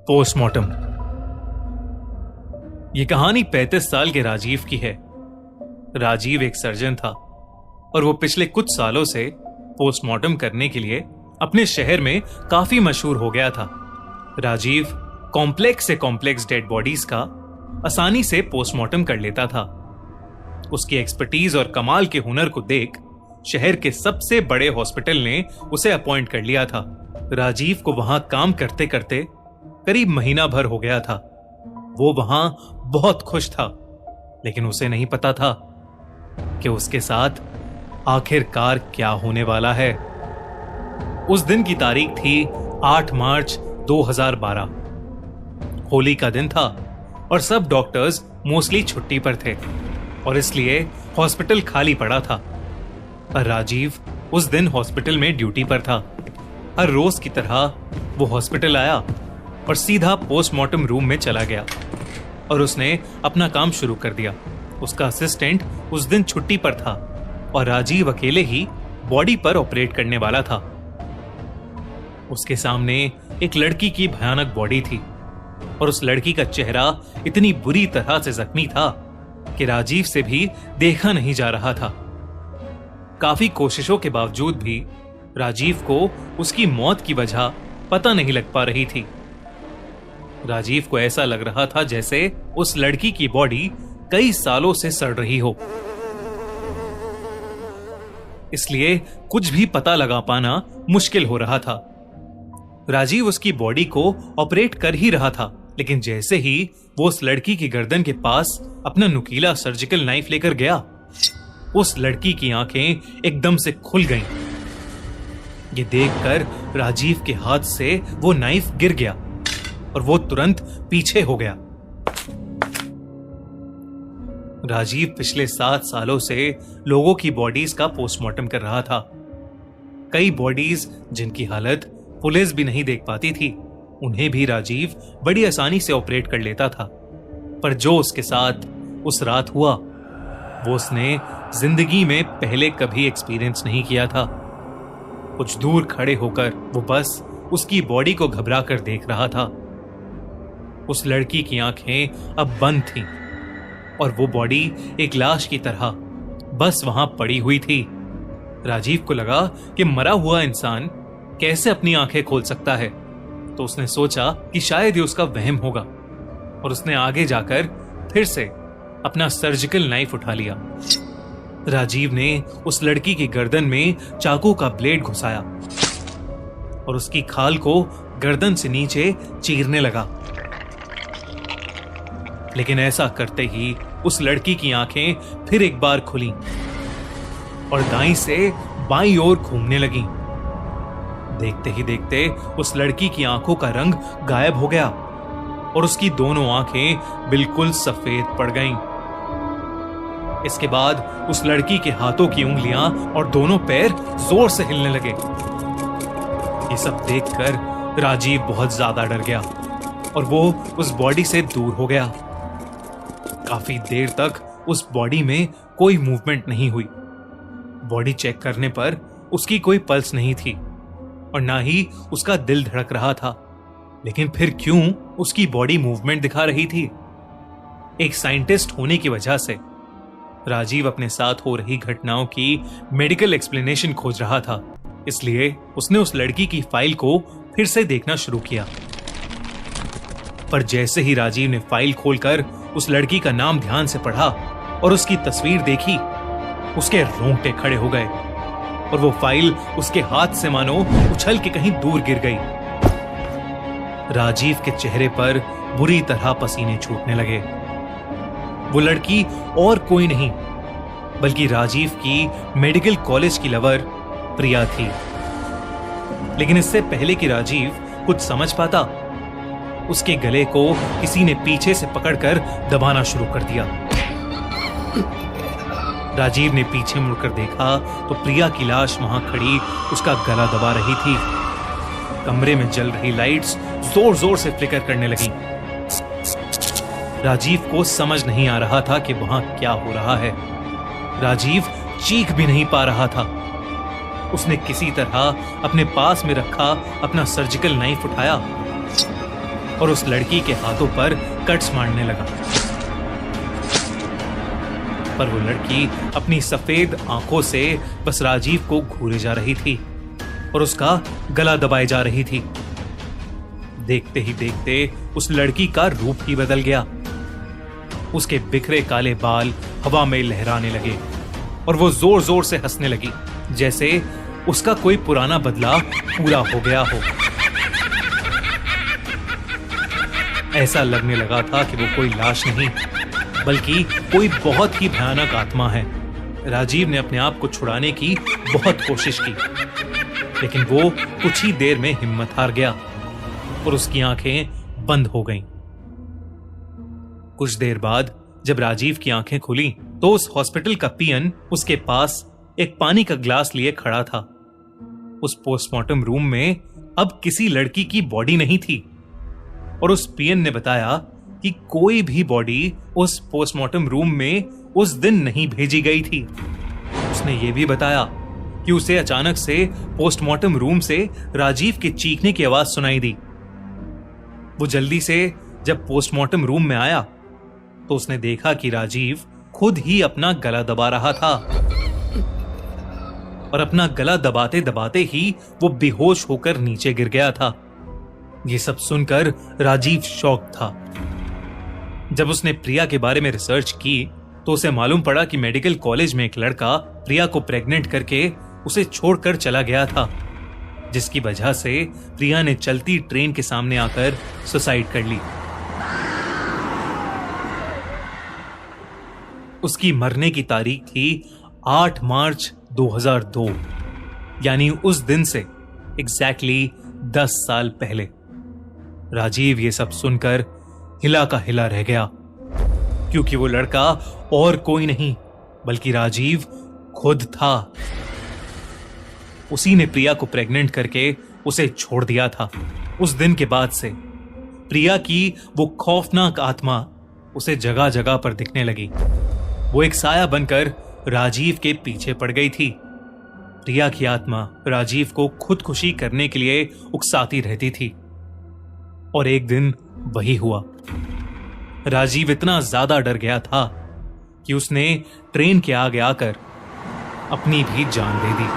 Postmortem. यह कहानी 35 साल के राजीव की है। राजीव एक सर्जन था और वो पिछले कुछ सालों से पोस्टमार्टम करने के लिए अपने शहर में काफी मशहूर हो गया था। राजीव कॉम्प्लेक्स से कॉम्प्लेक्स डेड बॉडीज का आसानी से पोस्टमार्टम कर लेता था। उसकी एक्सपर्टीज और कमाल के हुनर को देख शहर के सबसे बड़े हॉस्पिटल ने उसे अपॉइंट कर लिया था। राजीव को वहां काम करते करते करीब महीना भर हो गया था। वो वहां बहुत खुश था, लेकिन उसे नहीं पता था कि उसके साथ आखिरकार क्या होने वाला है। उस दिन की तारीख थी 8 मार्च 2012। होली का दिन था और सब डॉक्टर्स मोस्टली छुट्टी पर थे और इसलिए हॉस्पिटल खाली पड़ा था। पर राजीव उस दिन हॉस्पिटल में ड्यूटी पर था। हर रोज की तरह वो हॉस्पिटल आया और सीधा पोस्टमार्टम रूम में चला गया और उसने अपना काम शुरू कर दिया। उसका असिस्टेंट उस दिन छुट्टी पर था और राजीव अकेले ही बॉडी पर ऑपरेट करने वाला था। उसके सामने एक लड़की की भयानक बॉडी थी और उस लड़की का चेहरा इतनी बुरी तरह से जख्मी था कि राजीव से भी देखा नहीं जा रहा था। काफी कोशिशों के बावजूद भी राजीव को उसकी मौत की वजह पता नहीं लग पा रही थी। राजीव को ऐसा लग रहा था जैसे उस लड़की की बॉडी कई सालों से सड़ रही हो, इसलिए कुछ भी पता लगा पाना मुश्किल हो रहा था। राजीव उसकी बॉडी को ऑपरेट कर ही रहा था, लेकिन जैसे ही वो उस लड़की की गर्दन के पास अपना नुकीला सर्जिकल नाइफ लेकर गया, उस लड़की की आंखें एकदम से खुल गईं। ये देखकर राजीव के हाथ से वो नाइफ गिर गया और वो तुरंत पीछे हो गया। राजीव पिछले 7 सालों से लोगों की बॉडीज का पोस्टमार्टम कर रहा था। कई बॉडीज जिनकी हालत पुलिस भी नहीं देख पाती थी, उन्हें भी राजीव बड़ी आसानी से ऑपरेट कर लेता था। पर जो उसके साथ उस रात हुआ, वो उसने जिंदगी में पहले कभी एक्सपीरियंस नहीं किया था। कुछ दूर खड़े होकर वो बस उसकी बॉडी को घबरा कर देख रहा था। उस लड़की की आंखें अब बंद थीं और वो बॉडी एक लाश की तरह बस वहां पड़ी हुई थी। राजीव को लगा कि मरा हुआ इंसान कैसे अपनी आंखें खोल सकता है, तो उसने सोचा कि शायद ये उसका वहम होगा और उसने आगे जाकर फिर से अपना सर्जिकल नाइफ उठा लिया। राजीव ने उस लड़की की गर्दन में चाकू का ब्लेड घुसाया और उसकी खाल को गर्दन से नीचे चीरने लगा। लेकिन ऐसा करते ही उस लड़की की आंखें फिर एक बार खुली और दाईं से बाईं ओर घूमने लगी। देखते ही देखते उस लड़की की आंखों का रंग गायब हो गया और उसकी दोनों आंखें बिल्कुल सफेद पड़ गईं। इसके बाद उस लड़की के हाथों की उंगलियां और दोनों पैर जोर से हिलने लगे। ये सब देखकर राजीव बहुत ज्यादा डर गया और वो उस बॉडी से दूर हो गया। काफी देर तक उस बॉडी में कोई मूवमेंट नहीं हुई। बॉडी चेक करने पर उसकी कोई पल्स नहीं थी और ना ही उसका दिल धड़क रहा था। लेकिन फिर क्यों उसकी बॉडी मूवमेंट दिखा रही थी? एक साइंटिस्ट होने की वजह से राजीव अपने साथ हो रही घटनाओं की मेडिकल एक्सप्लेनेशन खोज रहा था, इसलिए उसने उस लड़की की फाइल को फिर से देखना शुरू किया। पर जैसे ही राजीव ने फाइल खोलकर उस लड़की का नाम ध्यान से पढ़ा और उसकी तस्वीर देखी, उसके रोंगटे खड़े हो गए और वो फाइल उसके हाथ से मानो उछल के कहीं दूर गिर गई। राजीव के चेहरे पर बुरी तरह पसीने छूटने लगे। वो लड़की और कोई नहीं बल्कि राजीव की मेडिकल कॉलेज की लवर प्रिया थी। लेकिन इससे पहले कि राजीव कुछ समझ पाता, उसके गले को किसी ने पीछे से पकड़कर दबाना शुरू कर दिया। राजीव ने पीछे मुड़कर देखा तो प्रिया की लाश वहां खड़ी उसका गला दबा रही थी। कमरे में जल रही लाइट्स जोर जोर से फ्लिकर करने लगी। राजीव को समझ नहीं आ रहा था कि वहां क्या हो रहा है। राजीव चीख भी नहीं पा रहा था। उसने किसी तरह अपने पास में रखा अपना सर्जिकल नाइफ उठाया और उस लड़की के हाथों पर कट्स मारने लगा। पर वो लड़की अपनी सफेद आंखों से बस राजीव को घूरे जा रही थी और उसका गला दबाए जा रही थी। देखते ही देखते उस लड़की का रूप ही बदल गया। उसके बिखरे काले बाल हवा में लहराने लगे और वो जोर जोर से हंसने लगी, जैसे उसका कोई पुराना बदला पूरा हो गया हो। ऐसा लगने लगा था कि वो कोई लाश नहीं, बल्कि कोई बहुत ही भयानक आत्मा है। राजीव ने अपने आप को छुड़ाने की बहुत कोशिश की, लेकिन वो कुछ ही देर में हिम्मत हार गया और उसकी आंखें बंद हो गईं। कुछ देर बाद जब राजीव की आंखें खुली तो उस हॉस्पिटल का पीएन उसके पास एक पानी का ग्लास लिए खड़ा था। उस पोस्टमार्टम रूम में अब किसी लड़की की बॉडी नहीं थी और उस पीएन ने बताया कि कोई भी बॉडी उस पोस्टमार्टम रूम में उस दिन नहीं भेजी गई थी। उसने यह भी बताया कि उसे अचानक से पोस्टमार्टम रूम से राजीव के चीखने की आवाज सुनाई दी। वो जल्दी से जब पोस्टमार्टम रूम में आया तो उसने देखा कि राजीव खुद ही अपना गला दबा रहा था और अपना गला दबाते दबाते ही वो बेहोश होकर नीचे गिर गया था। ये सब सुनकर राजीव शॉक था। जब उसने प्रिया के बारे में रिसर्च की तो उसे मालूम पड़ा कि मेडिकल कॉलेज में एक लड़का प्रिया को प्रेग्नेंट करके उसे छोड़कर चला गया था, जिसकी वजह से प्रिया ने चलती ट्रेन के सामने आकर सुसाइड कर ली। उसकी मरने की तारीख थी 8 मार्च 2002, यानी उस दिन से एग्जैक्टली 10 साल पहले। राजीव ये सब सुनकर हिला का हिला रह गया, क्योंकि वो लड़का और कोई नहीं बल्कि राजीव खुद था। उसी ने प्रिया को प्रेग्नेंट करके उसे छोड़ दिया था। उस दिन के बाद से प्रिया की वो खौफनाक आत्मा उसे जगह जगह पर दिखने लगी। वो एक साया बनकर राजीव के पीछे पड़ गई थी। प्रिया की आत्मा राजीव को खुदकुशी करने के लिए उकसाती रहती थी और एक दिन वही हुआ। राजीव इतना ज्यादा डर गया था कि उसने ट्रेन के आगे आकर अपनी भी जान दे दी।